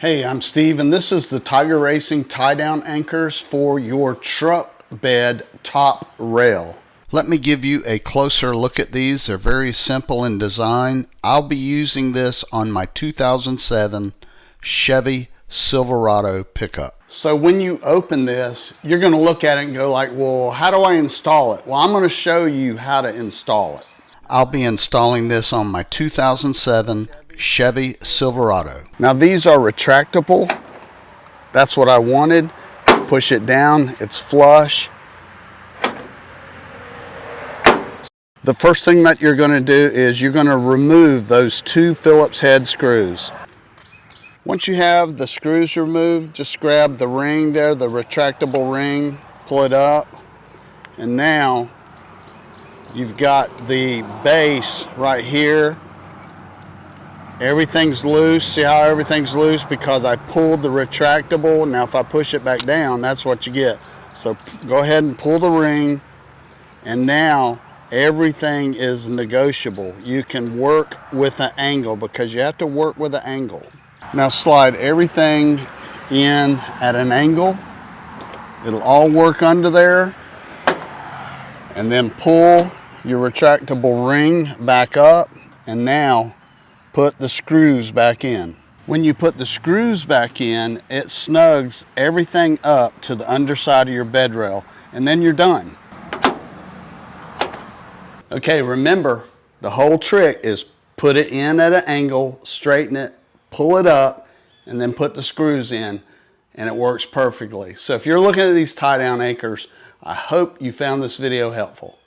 Hey, I'm Steve, and this is the Tiger Racing tie-down anchors for your truck bed top rail. Let me give you a closer look at these. They're very simple in design. I'll be using this on my 2007 Chevy Silverado pickup. So when you open this, you're going to look at it and go like, well, how do I install it? Well, I'm going to show you how to install it. I'll be installing this on my 2007 Chevy Silverado. Now these are retractable. That's what I wanted. Push it down, it's flush. The first thing that you're going to do is you're going to remove those two Phillips head screws. Once you have the screws removed, just grab the ring there, the retractable ring, pull it up, and now you've got the base right here. Everything's loose. See how everything's loose? Because I pulled the retractable. Now if I push it back down, that's what you get. So go ahead and pull the ring, and now everything is negotiable. You can work with an angle because you have to work with an angle. Now slide everything in at an angle. It'll all work under there. And then pull your retractable ring back up, and now put the screws back in. When you put the screws back in, it snugs everything up to the underside of your bed rail, and then you're done. Okay, remember, the whole trick is put it in at an angle, straighten it, pull it up, and then put the screws in, and it works perfectly. So if you're looking at these tie-down anchors, I hope you found this video helpful.